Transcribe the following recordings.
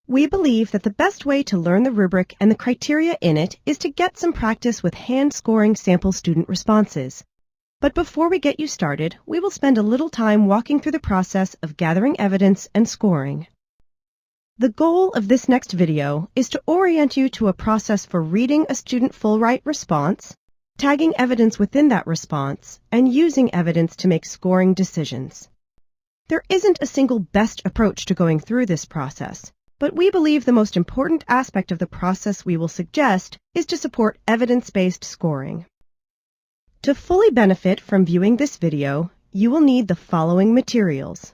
We believe that the best way to learn the rubric and the criteria in it is to get some practice with hand-scoring sample student responses. But before we get you started, we will spend a little time walking through the process of gathering evidence and scoring. The goal of this next video is to orient you to a process for reading a student full-write response, tagging evidence within that response, and using evidence to make scoring decisions. There isn't a single best approach to going through this process, but we believe the most important aspect of the process we will suggest is to support evidence-based scoring. To fully benefit from viewing this video, you will need the following materials: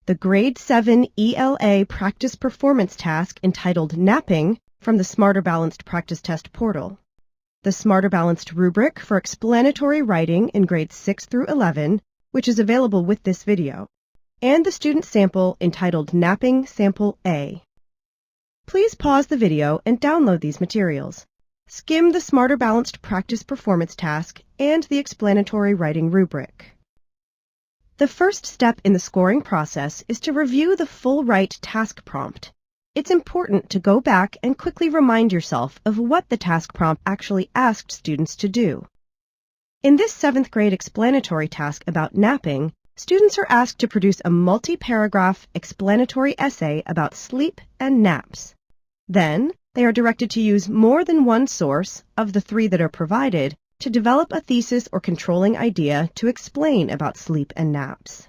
the Grade 7 ELA practice performance task entitled Napping from the Smarter Balanced Practice Test portal, the Smarter Balanced rubric for explanatory writing in grades 6 through 11, which is available with this video, and the student sample entitled Napping Sample A. Please pause the video and download these materials. Skim the Smarter Balanced practice performance task and the explanatory writing rubric. The first step in the scoring process is to review the full write task prompt. It's important to go back and quickly remind yourself of what the task prompt actually asked students to do. In this 7th grade explanatory task about napping, students are asked to produce a multi-paragraph explanatory essay about sleep and naps. Then, they are directed to use more than one source, of the 3 that are provided, to develop a thesis or controlling idea to explain about sleep and naps.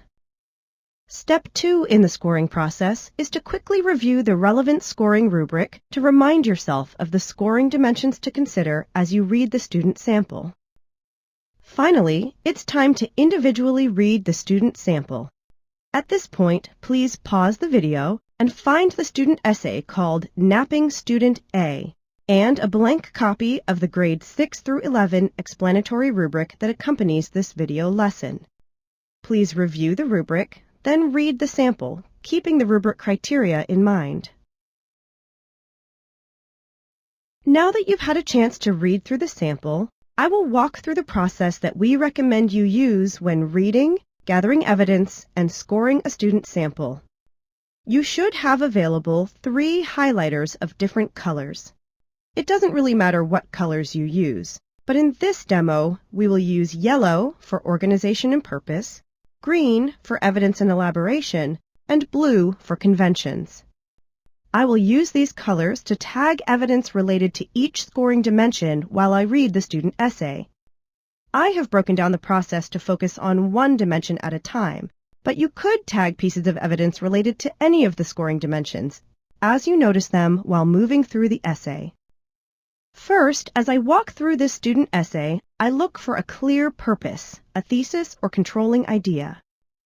Step 2 in the scoring process is to quickly review the relevant scoring rubric to remind yourself of the scoring dimensions to consider as you read the student sample. Finally, it's time to individually read the student sample. At this point, please pause the video and find the student essay called Napping Student A and a blank copy of the grade 6 through 11 explanatory rubric that accompanies this video lesson. Please review the rubric, then read the sample, keeping the rubric criteria in mind. Now that you've had a chance to read through the sample, I will walk through the process that we recommend you use when reading, gathering evidence, and scoring a student sample. You should have available 3 highlighters of different colors. It doesn't really matter what colors you use, but in this demo, we will use yellow for organization and purpose, green for evidence and elaboration, and blue for conventions. I will use these colors to tag evidence related to each scoring dimension while I read the student essay. I have broken down the process to focus on one dimension at a time, but you could tag pieces of evidence related to any of the scoring dimensions, as you notice them while moving through the essay. First, as I walk through this student essay, I look for a clear purpose, a thesis or controlling idea.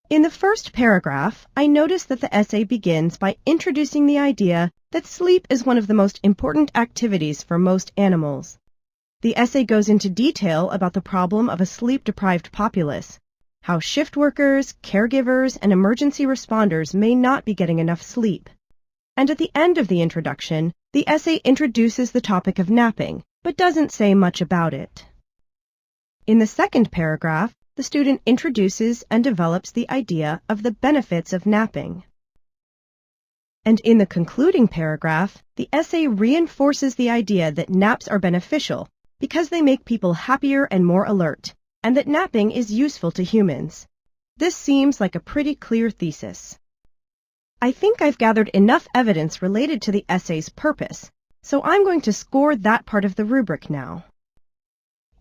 In the first paragraph, I notice that the essay begins by introducing the idea that sleep is one of the most important activities for most animals. The essay goes into detail about the problem of a sleep-deprived populace, how shift workers, caregivers, and emergency responders may not be getting enough sleep. And at the end of the introduction, the essay introduces the topic of napping, but doesn't say much about it. In the second paragraph, the student introduces and develops the idea of the benefits of napping. And in the concluding paragraph, the essay reinforces the idea that naps are beneficial because they make people happier and more alert, and that napping is useful to humans. This seems like a pretty clear thesis. I think I've gathered enough evidence related to the essay's purpose, so I'm going to score that part of the rubric now.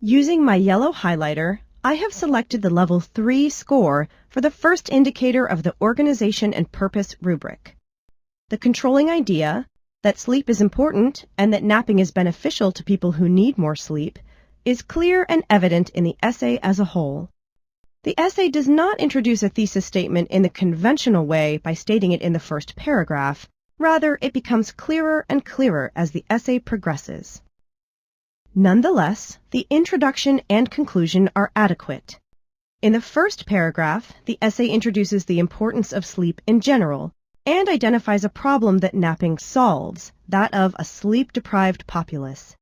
Using my yellow highlighter, I have selected the Level 3 score for the first indicator of the Organization and Purpose rubric. The controlling idea, that sleep is important and that napping is beneficial to people who need more sleep, is clear and evident in the essay as a whole. The essay does not introduce a thesis statement in the conventional way by stating it in the first paragraph. Rather, it becomes clearer and clearer as the essay progresses. Nonetheless, the introduction and conclusion are adequate. In the first paragraph, the essay introduces the importance of sleep in general and identifies a problem that napping solves, that of a sleep-deprived populace.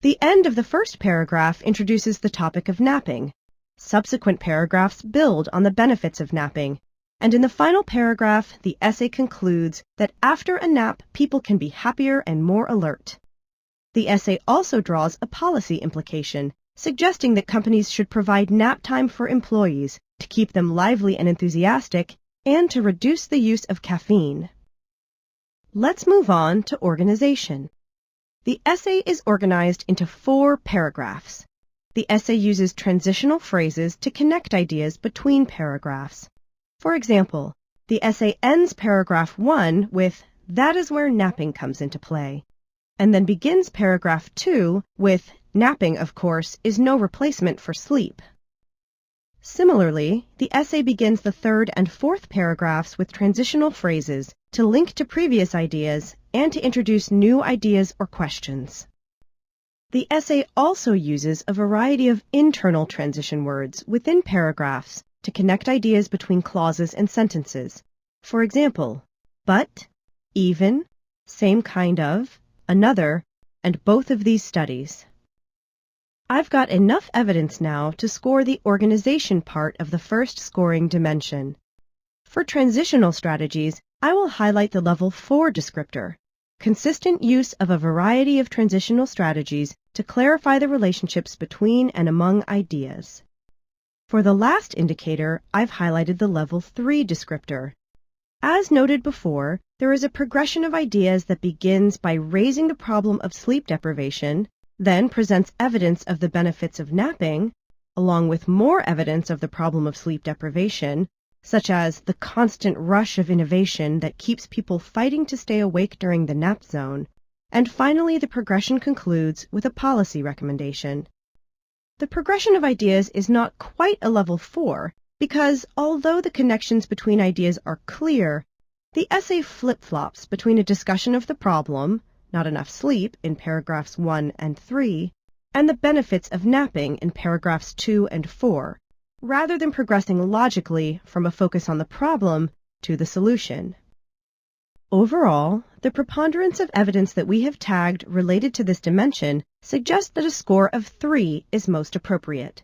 The end of the first paragraph introduces the topic of napping. Subsequent paragraphs build on the benefits of napping, And in the final paragraph, the essay concludes that after a nap, people can be happier and more alert. The essay also draws a policy implication, suggesting that companies should provide nap time for employees to keep them lively and enthusiastic and to reduce the use of caffeine. Let's move on to organization. The essay is organized into 4 paragraphs. The essay uses transitional phrases to connect ideas between paragraphs. For example, the essay ends paragraph 1 with, "That is where napping comes into play," and then begins paragraph 2 with, "Napping, of course, is no replacement for sleep." Similarly, the essay begins the 3rd and 4th paragraphs with transitional phrases to link to previous ideas and to introduce new ideas or questions. The essay also uses a variety of internal transition words within paragraphs to connect ideas between clauses and sentences. For example, but, even, same kind of, another, and both of these studies. I've got enough evidence now to score the organization part of the first scoring dimension. For transitional strategies, I will highlight the level 4 descriptor, consistent use of a variety of transitional strategies to clarify the relationships between and among ideas. For the last indicator, I've highlighted the level 3 descriptor. As noted before, there is a progression of ideas that begins by raising the problem of sleep deprivation, then presents evidence of the benefits of napping, along with more evidence of the problem of sleep deprivation, such as the constant rush of innovation that keeps people fighting to stay awake during the nap zone, and finally the progression concludes with a policy recommendation. The progression of ideas is not quite a level 4 because, although the connections between ideas are clear, the essay flip-flops between a discussion of the problem, not enough sleep, in paragraphs 1 and 3, and the benefits of napping in paragraphs 2 and 4, rather than progressing logically from a focus on the problem to the solution. Overall, the preponderance of evidence that we have tagged related to this dimension suggests that a score of 3 is most appropriate.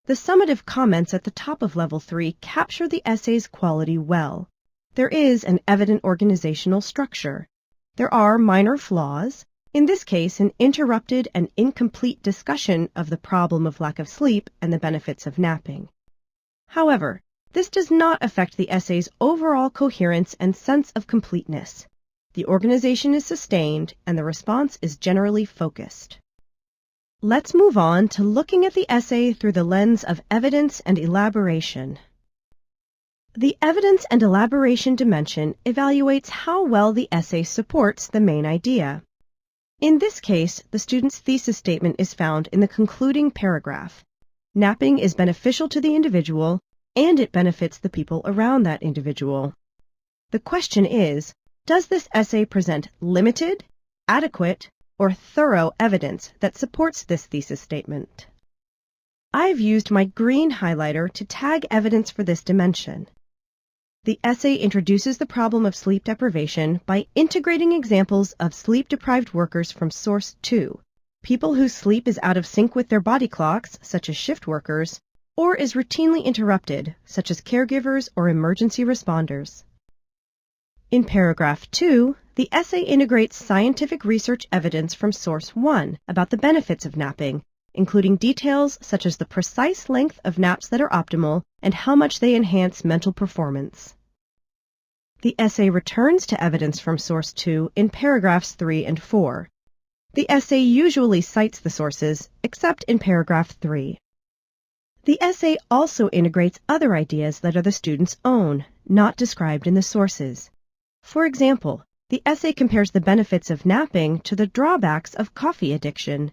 The summative comments at the top of level 3 capture the essay's quality well. There is an evident organizational structure. There are minor flaws, in this case an interrupted and incomplete discussion of the problem of lack of sleep and the benefits of napping. However, this does not affect the essay's overall coherence and sense of completeness. The organization is sustained and the response is generally focused. Let's move on to looking at the essay through the lens of evidence and elaboration. The evidence and elaboration dimension evaluates how well the essay supports the main idea. In this case, the student's thesis statement is found in the concluding paragraph. Napping is beneficial to the individual, and it benefits the people around that individual. The question is, does this essay present limited, adequate, or thorough evidence that supports this thesis statement? I've used my green highlighter to tag evidence for this dimension. The essay introduces the problem of sleep deprivation by integrating examples of sleep-deprived workers from source 2, people whose sleep is out of sync with their body clocks, such as shift workers, or is routinely interrupted, such as caregivers or emergency responders. In paragraph 2, the essay integrates scientific research evidence from source 1 about the benefits of napping, including details such as the precise length of naps that are optimal and how much they enhance mental performance. The essay returns to evidence from source 2 in paragraphs 3 and 4. The essay usually cites the sources, except in paragraph 3. The essay also integrates other ideas that are the student's own, not described in the sources. For example, the essay compares the benefits of napping to the drawbacks of coffee addiction.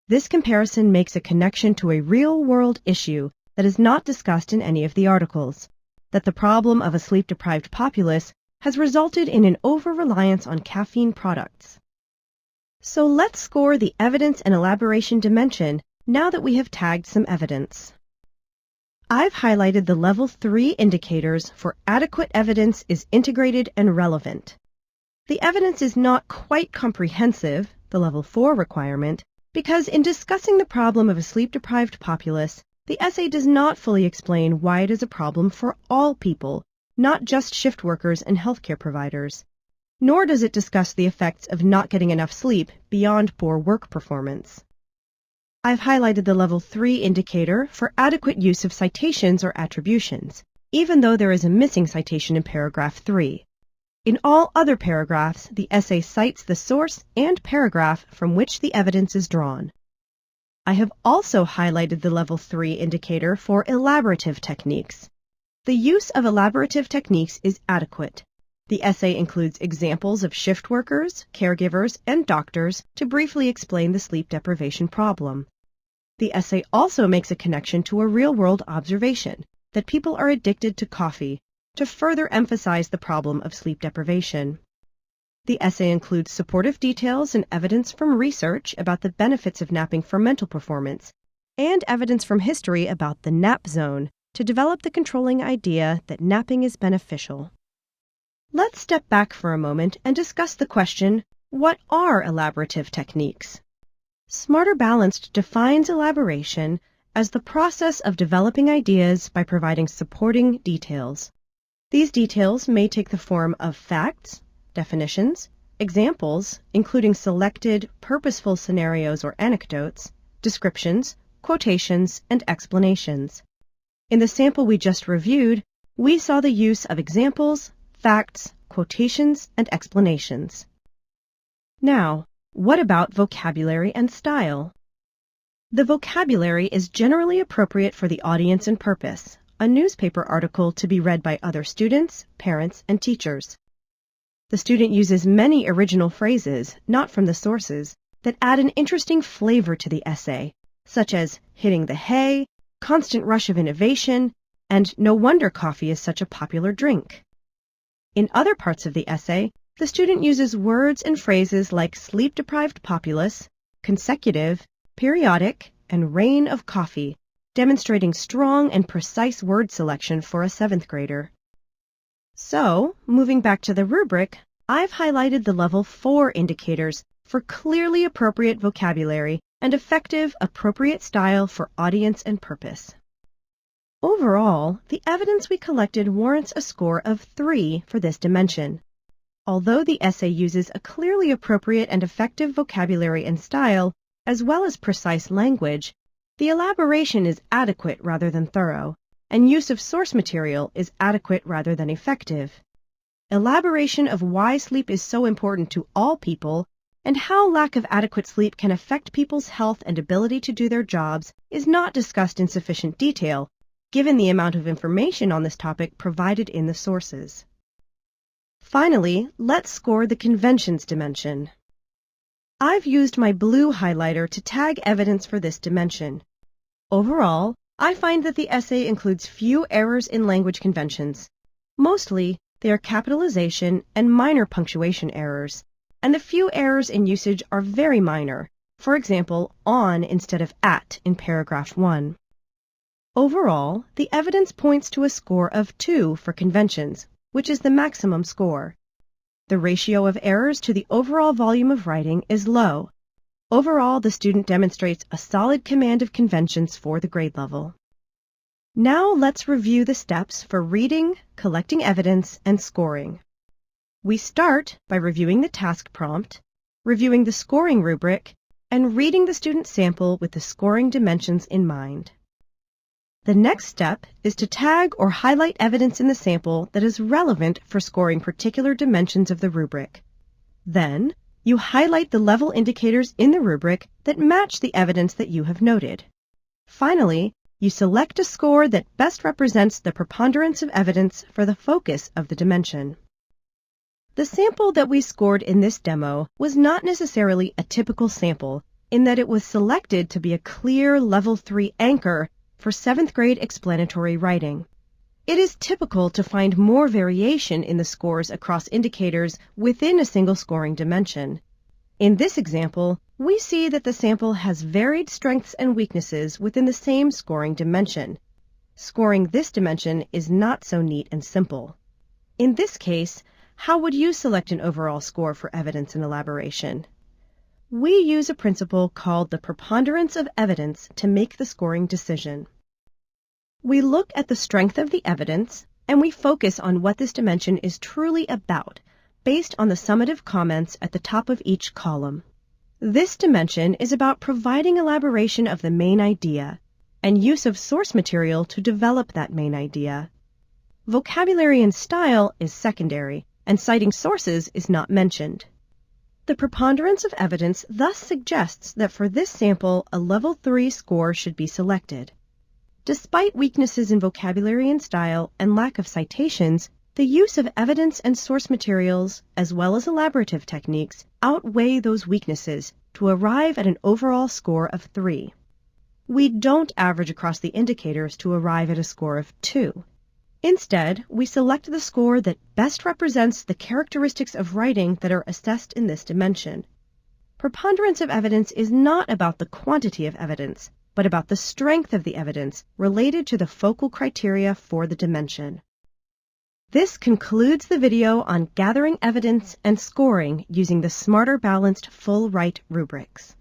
This comparison makes a connection to a real-world issue that is not discussed in any of the articles, that the problem of a sleep-deprived populace has resulted in an over-reliance on caffeine products. So let's score the evidence and elaboration dimension now that we have tagged some evidence. I've highlighted the level 3 indicators for adequate evidence is integrated and relevant. The evidence is not quite comprehensive, the level 4 requirement, because in discussing the problem of a sleep-deprived populace, the essay does not fully explain why it is a problem for all people, not just shift workers and healthcare providers. Nor does it discuss the effects of not getting enough sleep beyond poor work performance. I've highlighted the Level 3 indicator for adequate use of citations or attributions, even though there is a missing citation in paragraph 3. In all other paragraphs, the essay cites the source and paragraph from which the evidence is drawn. I have also highlighted the Level 3 indicator for elaborative techniques. The use of elaborative techniques is adequate. The essay includes examples of shift workers, caregivers, and doctors to briefly explain the sleep deprivation problem. The essay also makes a connection to a real-world observation that people are addicted to coffee to further emphasize the problem of sleep deprivation. The essay includes supportive details and evidence from research about the benefits of napping for mental performance, and evidence from history about the nap zone to develop the controlling idea that napping is beneficial. Let's step back for a moment and discuss the question, what are elaborative techniques? Smarter Balanced defines elaboration as the process of developing ideas by providing supporting details. These details may take the form of facts, definitions, examples, including selected, purposeful scenarios or anecdotes, descriptions, quotations, and explanations. In the sample we just reviewed, we saw the use of examples, facts, quotations, and explanations. Now, what about vocabulary and style? The vocabulary is generally appropriate for the audience and purpose, a newspaper article to be read by other students, parents, and teachers. The student uses many original phrases, not from the sources, that add an interesting flavor to the essay, such as hitting the hay, constant rush of innovation, and no wonder coffee is such a popular drink. In other parts of the essay, the student uses words and phrases like sleep-deprived populace, consecutive, periodic, and reign of coffee, demonstrating strong and precise word selection for a 7th grader. So, moving back to the rubric, I've highlighted the Level 4 indicators for clearly appropriate vocabulary and effective, appropriate style for audience and purpose. Overall, the evidence we collected warrants a score of 3 for this dimension. Although the essay uses a clearly appropriate and effective vocabulary and style, as well as precise language, the elaboration is adequate rather than thorough, and use of source material is adequate rather than effective. Elaboration of why sleep is so important to all people and how lack of adequate sleep can affect people's health and ability to do their jobs is not discussed in sufficient detail, given the amount of information on this topic provided in the sources. Finally, let's score the conventions dimension. I've used my blue highlighter to tag evidence for this dimension. Overall, I find that the essay includes few errors in language conventions. Mostly, they are capitalization and minor punctuation errors, and the few errors in usage are very minor, for example, on instead of at in paragraph 1. Overall, the evidence points to a score of 2 for conventions, which is the maximum score. The ratio of errors to the overall volume of writing is low. Overall, the student demonstrates a solid command of conventions for the grade level. Now let's review the steps for reading, collecting evidence, and scoring. We start by reviewing the task prompt, reviewing the scoring rubric, and reading the student sample with the scoring dimensions in mind. The next step is to tag or highlight evidence in the sample that is relevant for scoring particular dimensions of the rubric. Then, you highlight the level indicators in the rubric that match the evidence that you have noted. Finally, you select a score that best represents the preponderance of evidence for the focus of the dimension. The sample that we scored in this demo was not necessarily a typical sample in that it was selected to be a clear Level 3 anchor for 7th grade explanatory writing. It is typical to find more variation in the scores across indicators within a single scoring dimension. In this example, we see that the sample has varied strengths and weaknesses within the same scoring dimension. Scoring this dimension is not so neat and simple. In this case, how would you select an overall score for evidence and elaboration? We use a principle called the preponderance of evidence to make the scoring decision. We look at the strength of the evidence and we focus on what this dimension is truly about, based on the summative comments at the top of each column. This dimension is about providing elaboration of the main idea and use of source material to develop that main idea. Vocabulary and style is secondary, and citing sources is not mentioned. The preponderance of evidence thus suggests that for this sample, a Level 3 score should be selected. Despite weaknesses in vocabulary and style and lack of citations, the use of evidence and source materials, as well as elaborative techniques, outweigh those weaknesses to arrive at an overall score of 3. We don't average across the indicators to arrive at a score of 2. Instead, we select the score that best represents the characteristics of writing that are assessed in this dimension. Preponderance of evidence is not about the quantity of evidence, but about the strength of the evidence related to the focal criteria for the dimension. This concludes the video on gathering evidence and scoring using the Smarter Balanced Full Write rubrics.